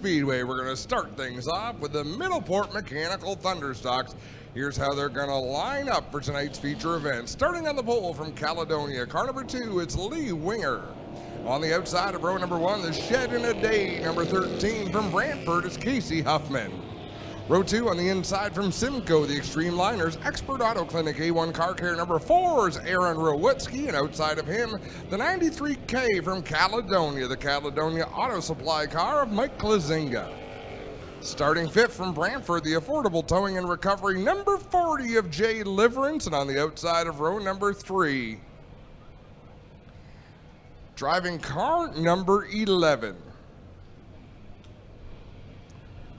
Speedway. We're going to start things off with the Middleport Mechanical Thunderstocks. Here's how they're going to line up for tonight's feature event. Starting on the pole from Caledonia, car number 2, it's Lee Winger. On the outside of row number 1, the Shed in a Day, number 13 from Brantford, is Casey Huffman. Row 2 on the inside from Simcoe, the Extreme Liners, Expert Auto Clinic A1 Car Care number 4 is Aaron Rowitsky, and outside of him, the 93K from Caledonia, the Caledonia Auto Supply car of Mike Klazinga. Starting 5th from Brantford, the Affordable Towing and Recovery number 40 of Jay Liverance, and on the outside of row number 3, driving car number 11,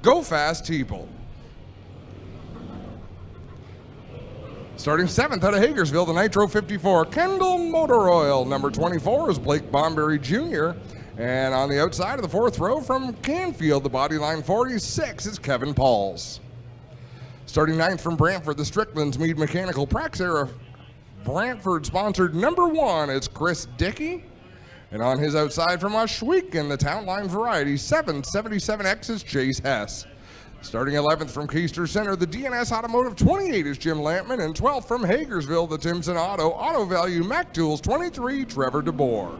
Go Fast Teeple. Starting 7th out of Hagersville, the Nitro 54, Kendall Motor Oil. Number 24 is Blake Bomberry Jr. And on the outside of the 4th row from Canfield, the Bodyline 46 is Kevin Pauls. Starting 9th from Brantford, the Strickland's Mead Mechanical Praxair Brantford sponsored number 1 is Chris Dickey. And on his outside from Ohsweken, the Town Line Variety 777X is Chase Hess. Starting 11th from Keister Center, the DNS Automotive 28 is Jim Lampman, and 12th from Hagersville, the Timson Auto Value Mac Tools 23, Trevor DeBoer.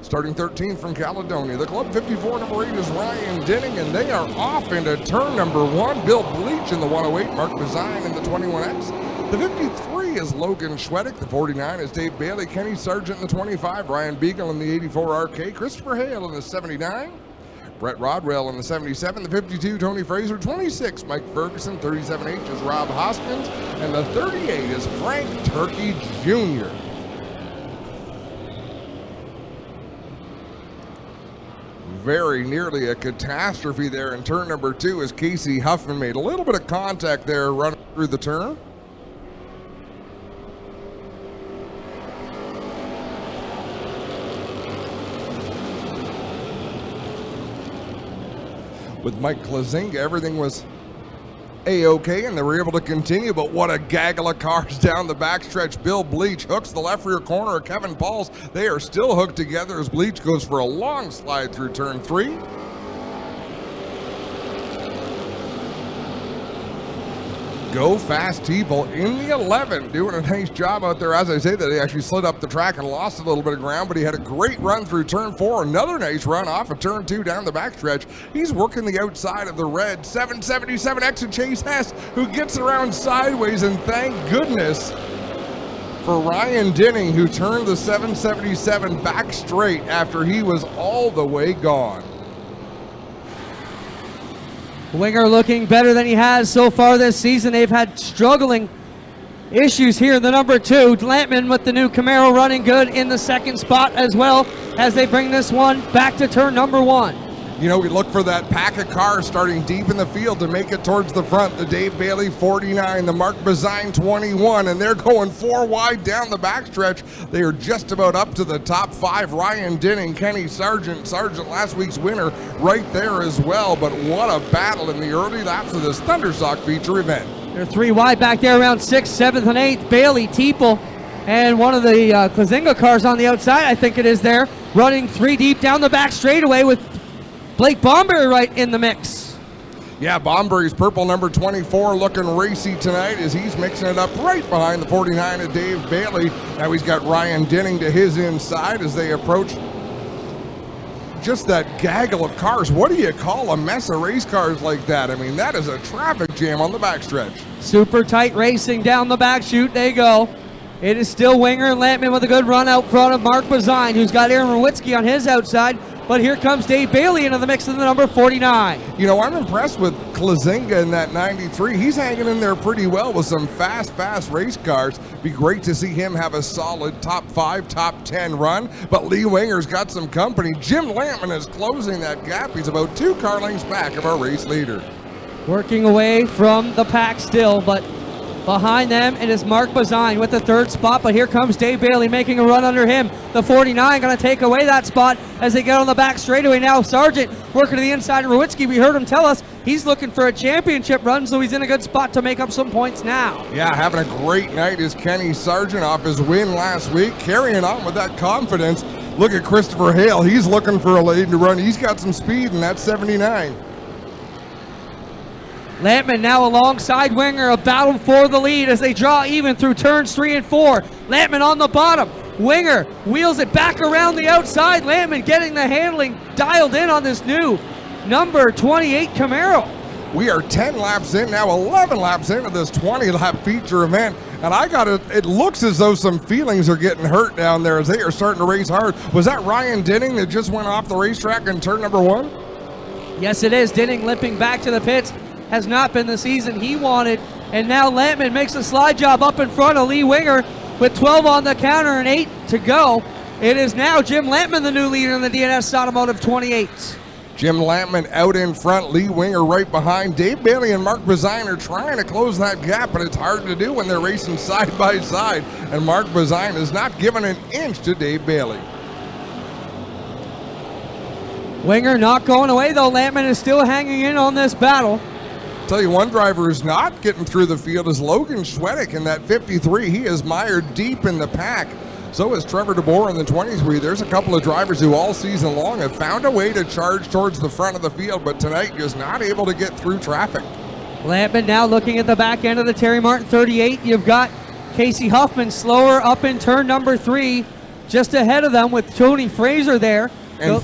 Starting 13th from Caledonia, the Club 54 number 8 is Ryan Denning, and they are off into turn number 1. Bill Bleach in the 108, Mark Bazine in the 21X. The 53 is Logan Schwedick, the 49 is Dave Bailey, Kenny Sargent in the 25, Ryan Beagle in the 84 RK, Christopher Hale in the 79, Brett Rodwell in the 77, the 52, Tony Fraser, 26, Mike Ferguson, 37H is Rob Hoskins, and the 38 is Frank Turkey Jr. Very nearly a catastrophe there in turn number 2 as Casey Huffman made a little bit of contact there running through the turn. With Mike Klazinga, everything was A-OK, and they were able to continue, but what a gaggle of cars down the backstretch. Bill Bleach hooks the left rear corner of Kevin Pauls. They are still hooked together as Bleach goes for a long slide through turn 3. Go Fast Teeple in the 11, doing a nice job out there. As I say that, he actually slid up the track and lost a little bit of ground, but he had a great run through turn 4. Another nice run off of turn 2 down the backstretch. He's working the outside of the red 777X of Chase Hess, who gets around sideways, and thank goodness for Ryan Denning, who turned the 777 back straight after he was all the way gone. Winger looking better than he has so far this season. They've had struggling issues here in the number 2. Lampman with the new Camaro running good in the 2nd spot as well as they bring this one back to turn number 1. You know, we look for that pack of cars starting deep in the field to make it towards the front. The Dave Bailey 49, the Mark Bazine 21, and they're going 4 wide down the backstretch. They are just about up to the top 5. Ryan Denning, Kenny Sargent, last week's winner, right there as well. But what a battle in the early laps of this Thunderstock feature event. They're 3 wide back there around 6th, 7th, and 8th. Bailey, Teeple, and one of the Klazinga cars on the outside, I think it is there, running 3 deep down the back straightaway with Blake Bomberry right in the mix. Yeah, Bomberry's purple number 24 looking racy tonight as he's mixing it up right behind the 49 of Dave Bailey. Now he's got Ryan Denning to his inside as they approach just that gaggle of cars. What do you call a mess of race cars like that? I mean, that is a traffic jam on the backstretch. Super tight racing down the back chute. They go. It is still Winger and Lampman with a good run out front of Mark Bazine, who's got Aaron Rowitsky on his outside. But here comes Dave Bailey into the mix of the number 49. You know, I'm impressed with Klazinga in that 93. He's hanging in there pretty well with some fast race cars. Be great to see him have a solid top 5, top 10 run. But Lee Winger's got some company. Jim Lampman is closing that gap. He's about 2 car lengths back of our race leader. Working away from the pack still, but behind them, it is Mark Bazine with the 3rd spot, but here comes Dave Bailey making a run under him. The 49 going to take away that spot as they get on the back straightaway. Now Sargent working to the inside of Rowitsky. We heard him tell us he's looking for a championship run, so he's in a good spot to make up some points now. Yeah, having a great night is Kenny Sargent off his win last week, carrying on with that confidence. Look at Christopher Hale. He's looking for a lane to run. He's got some speed in that 79. Lampman now alongside Winger, a battle for the lead as they draw even through turns 3 and 4. Lampman on the bottom. Winger wheels it back around the outside. Lampman getting the handling dialed in on this new number 28 Camaro. We are 10 laps in, now 11 laps into this 20-lap feature event. And it looks as though some feelings are getting hurt down there as they are starting to race hard. Was that Ryan Dinning that just went off the racetrack in turn number 1? Yes, it is. Dinning limping back to the pits. Has not been the season he wanted. And now Lampman makes a slide job up in front of Lee Winger with 12 on the counter and 8 to go. It is now Jim Lampman, the new leader in the DNS Automotive 28. Jim Lampman out in front, Lee Winger right behind. Dave Bailey and Mark Bazine are trying to close that gap, but it's hard to do when they're racing side by side. And Mark Bazine is not giving an inch to Dave Bailey. Winger not going away though. Lampman is still hanging in on this battle. Tell you one driver who's not getting through the field is Logan Schwedick in that 53. He is mired deep in the pack. So is Trevor DeBoer in the 23. There's a couple of drivers who all season long have found a way to charge towards the front of the field, but tonight just not able to get through traffic. Lampman now looking at the back end of the Terry Martin 38. You've got Casey Huffman slower up in turn number 3, just ahead of them with Tony Fraser there. And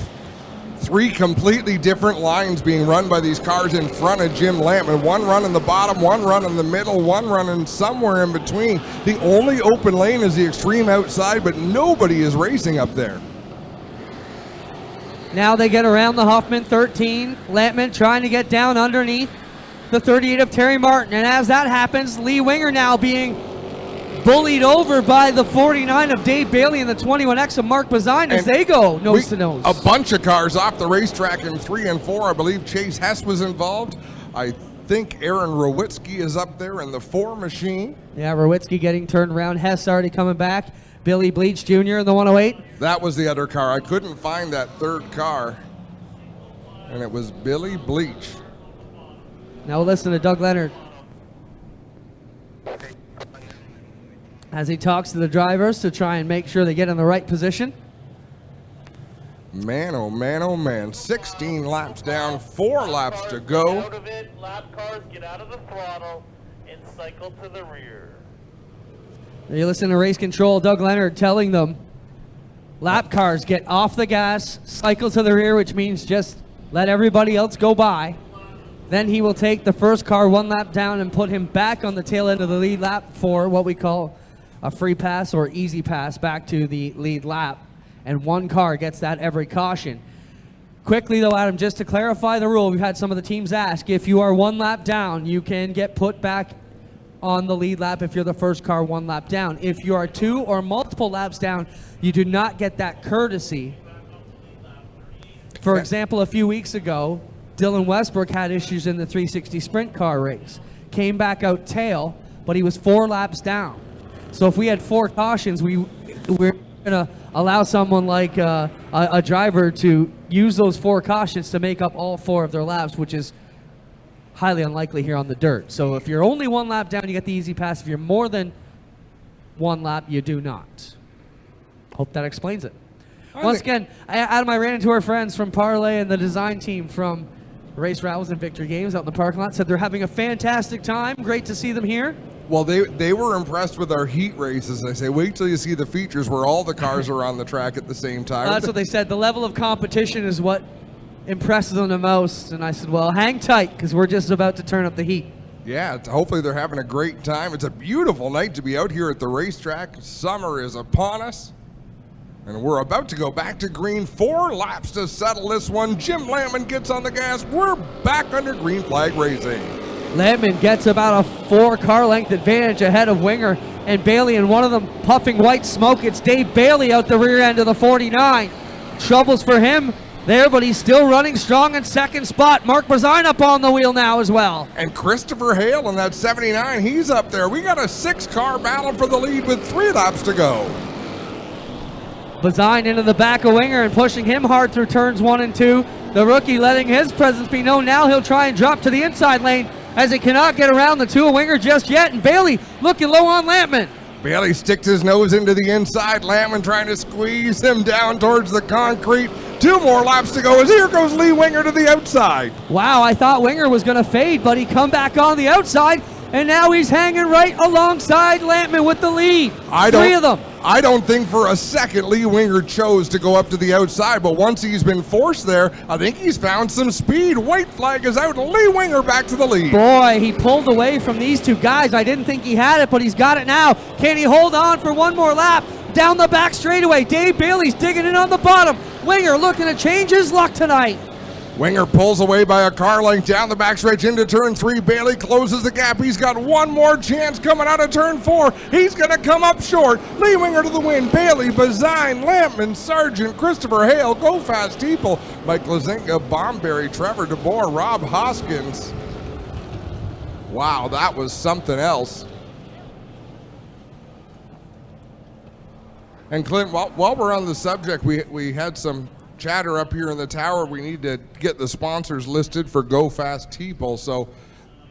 3 completely different lines being run by these cars in front of Jim Lampman. One run in the bottom, one run in the middle, one running somewhere in between. The only open lane is the extreme outside, but nobody is racing up there. Now they get around the Huffman 13. Lampman trying to get down underneath the 38 of Terry Martin. And as that happens, Lee Winger now being bullied over by the 49 of Dave Bailey and the 21X of Mark Bazine as they go nose to nose. A bunch of cars off the racetrack in 3 and 4. I believe Chase Hess was involved. I think Aaron Rowitsky is up there in the 4 machine. Yeah, Rowitsky getting turned around. Hess already coming back. Billy Bleach Jr. in the 108. That was the other car. I couldn't find that third car, and it was Billy Bleach. Now we'll listen to Doug Leonard as he talks to the drivers to try and make sure they get in the right position. Man, oh man, oh man. 16 laps down, 4 laps to go. Out of it, lap cars get out of the throttle and cycle to the rear. You listen to race control, Doug Leonard telling them, lap cars get off the gas, cycle to the rear, which means just let everybody else go by. Then he will take the first car 1 lap down and put him back on the tail end of the lead lap for what we call a free pass or easy pass back to the lead lap. And 1 car gets that every caution. Quickly though, Adam, just to clarify the rule, we've had some of the teams ask, if you are 1 lap down, you can get put back on the lead lap if you're the first car 1 lap down. If you are 2 or multiple laps down, you do not get that courtesy. For example, a few weeks ago, Dylan Westbrook had issues in the 360 sprint car race. Came back out tail, but he was 4 laps down. So if we had 4 cautions, we're going to allow someone like a driver to use those 4 cautions to make up all 4 of their laps, which is highly unlikely here on the dirt. So if you're only 1 lap down, you get the easy pass. If you're more than 1 lap, you do not. Hope that explains it. Once again, Adam, I ran into our friends from Parlay and the design team from Race Rallies and Victory Games out in the parking lot. Said they're having a fantastic time. Great to see them here. Well, they were impressed with our heat races. I say, wait till you see the features where all the cars are on the track at the same time. That's what they said. The level of competition is what impresses them the most. And I said, well, hang tight because we're just about to turn up the heat. Yeah, hopefully they're having a great time. It's a beautiful night to be out here at the racetrack. Summer is upon us. And we're about to go back to green. 4 laps to settle this one. Jim Lampman gets on the gas. We're back under green flag racing. Lampman gets about a 4 car length advantage ahead of Winger and Bailey, and one of them puffing white smoke. It's Dave Bailey out the rear end of the 49. Troubles for him there, but he's still running strong in second spot. Mark Bazine up on the wheel now as well. And Christopher Hale in that 79, he's up there. We got a 6-car battle for the lead with 3 laps to go. Bazine into the back of Winger and pushing him hard through turns 1 and 2. The rookie letting his presence be known. Now he'll try and drop to the inside lane as he cannot get around the 2 of Winger just yet. And Bailey looking low on Lampman. Bailey sticks his nose into the inside. Lampman trying to squeeze him down towards the concrete. 2 more laps to go as here goes Lee Winger to the outside. Wow, I thought Winger was going to fade, but he come back on the outside, and now he's hanging right alongside Lampman with the lead. 3 of them. I don't think for a second Lee Winger chose to go up to the outside, but once he's been forced there, I think he's found some speed. White flag is out. Lee Winger back to the lead. Boy, he pulled away from these 2 guys. I didn't think he had it, but he's got it now. Can he hold on for one more lap? Down the back straightaway. Dave Bailey's digging in on the bottom. Winger looking to change his luck tonight. Winger pulls away by a car length down the backstretch into turn 3. Bailey closes the gap. He's got one more chance coming out of turn 4. He's going to come up short. Lee Winger to the win. Bailey, Bazine, Lampman, Sargent, Christopher Hale, Go Fast Teeple, Mike Lazinga, Bomberry, Trevor DeBoer, Rob Hoskins. Wow, that was something else. And Clint, while we're on the subject, we had some chatter up here in the tower. We need to get the sponsors listed for Go Fast Teeple, so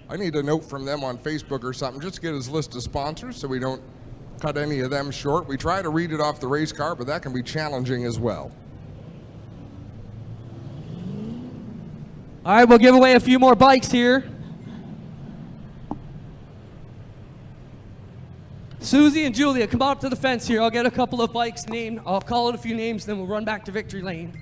I need a note from them on Facebook or something just to get his list of sponsors so we don't cut any of them short. We try to read it off the race car, but that can be challenging as well. All right, we'll give away a few more bikes here. Susie and Julia, come on up to the fence here. I'll get a couple of bikes named. I'll call it a few names, then we'll run back to victory lane.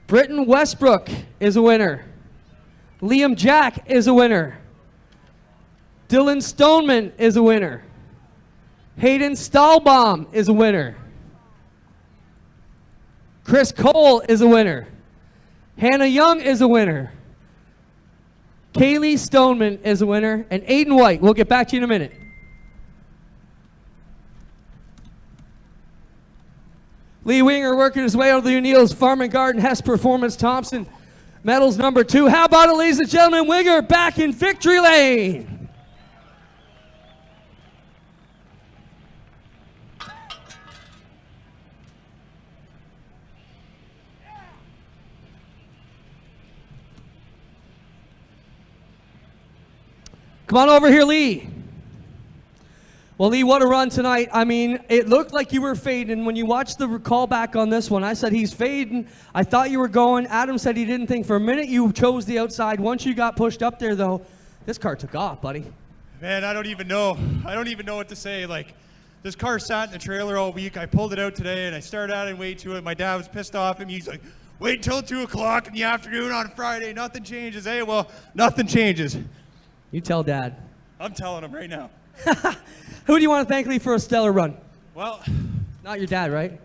Britton Westbrook is a winner. Liam Jack is a winner. Dylan Stoneman is a winner. Hayden Stahlbaum is a winner. Chris Cole is a winner. Hannah Young is a winner. Kaylee Stoneman is a winner. And Aiden White. We'll get back to you in a minute. Lee Winger working his way out of the O'Neill's Farm and Garden Hess Performance Thompson. Medals number 2. How about it, ladies and gentlemen? Winger back in victory lane. Come on over here, Lee. Well, Lee, what a run tonight. I mean, it looked like you were fading. When you watched the call back on this one, I said he's fading. I thought you were going. Adam said he didn't think for a minute you chose the outside. Once you got pushed up there, though, this car took off, buddy. Man, I don't even know. I don't even know what to say. Like, this car sat in the trailer all week. I pulled it out today, and I started adding weight to it. My dad was pissed off at me. He's like, wait until 2 o'clock in the afternoon on Friday. Nothing changes. Hey, well, nothing changes. You tell Dad. I'm telling him right now. Who do you want to thank, Lee, for a stellar run? Well, not your dad, right?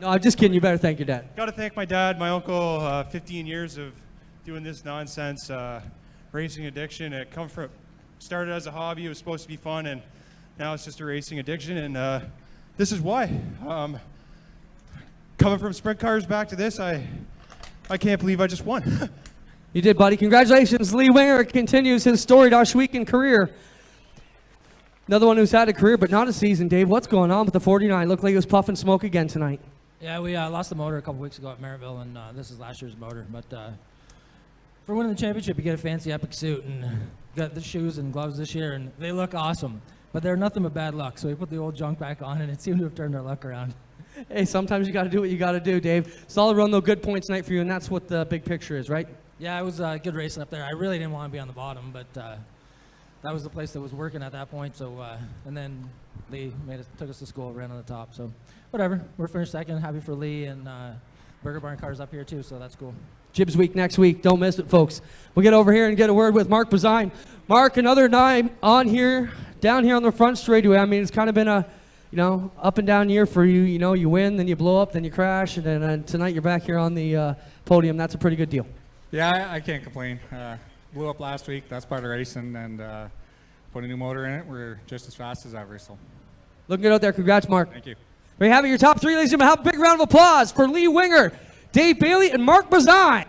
No, I'm just kidding. You better thank your dad. Got to thank my dad, my uncle. 15 years of doing this nonsense, racing addiction. It started as a hobby. It was supposed to be fun, and now it's just a racing addiction. And this is why. Coming from sprint cars back to this, I can't believe I just won. You did, buddy. Congratulations. Lee Winger continues his storied Ohsweken career. Another one who's had a career, but not a season. Dave, what's going on with the 49? Looked like it was puffing smoke again tonight. Yeah, we lost the motor a couple weeks ago at Merrittville, and this is last year's motor. But for winning the championship, you get a fancy epic suit, and got the shoes and gloves this year, and they look awesome. But they're nothing but bad luck, so we put the old junk back on, and it seemed to have turned our luck around. Hey, sometimes you got to do what you got to do, Dave. Solid run, though. Good points tonight for you, and that's what the big picture is, right? Yeah, it was good racing up there. I really didn't want to be on the bottom, but that was the place that was working at that point. So, and then Lee took us to school, ran on the top. So, whatever. We're finished second. Happy for Lee, and Burger Barn Cars up here too. So that's cool. Jibs Week next week. Don't miss it, folks. We'll get over here and get a word with Mark Bazine. Mark, another night on here, down here on the front straightaway. I mean, it's kind of been a, up and down year for you. You win, then you blow up, then you crash, and then tonight you're back here on the podium. That's a pretty good deal. Yeah, I can't complain. Blew up last week. That's part of racing, and put a new motor in it. We're just as fast as ever. So, looking good out there. Congrats, Mark. Thank you. We have your top 3, ladies and gentlemen. Have a big round of applause for Lee Winger, Dave Bailey, and Mark Bazine.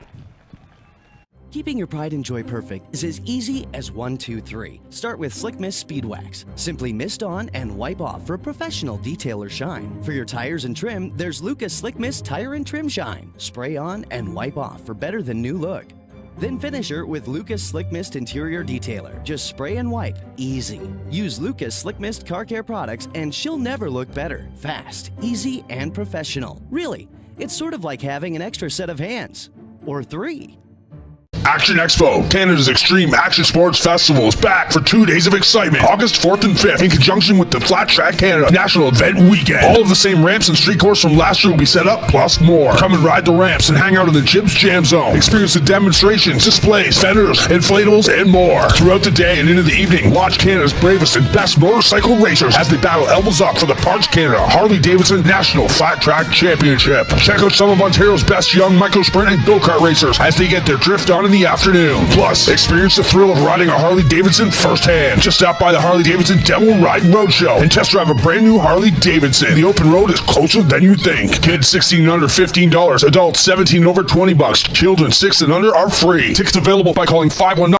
Keeping your pride and joy perfect is as easy as 1, 2, 3. Start with Slick Mist Speed Wax. Simply mist on and wipe off for a professional detailer shine. For your tires and trim, there's Lucas Slick Mist Tire and Trim Shine. Spray on and wipe off for better than new look. Then finish her with Lucas Slick Mist Interior Detailer. Just spray and wipe. Easy. Use Lucas Slick Mist Car Care products and she'll never look better. Fast, easy, and professional. Really, it's sort of like having an extra set of hands. Or 3. Action Expo, Canada's Extreme Action Sports Festival, is back for 2 days of excitement, August 4th and 5th, in conjunction with the Flat Track Canada National Event Weekend. All of the same ramps and street course from last year will be set up, plus more. Come and ride the ramps and hang out in the Jibs Jam Zone. Experience the demonstrations, displays, fenders, inflatables, and more. Throughout the day and into the evening, watch Canada's bravest and best motorcycle racers as they battle elbows up for the Parks Canada Harley-Davidson National Flat Track Championship. Check out some of Ontario's best young micro-sprint and go-kart racers as they get their drift on in the afternoon. Plus, experience the thrill of riding a Harley-Davidson firsthand. Just stop by the Harley-Davidson Demo Ride Roadshow and test drive a brand new Harley-Davidson. The open road is closer than you think. Kids 16 and under $15, adults 17 and over $20. Children 6 and under are free. Tickets available by calling 519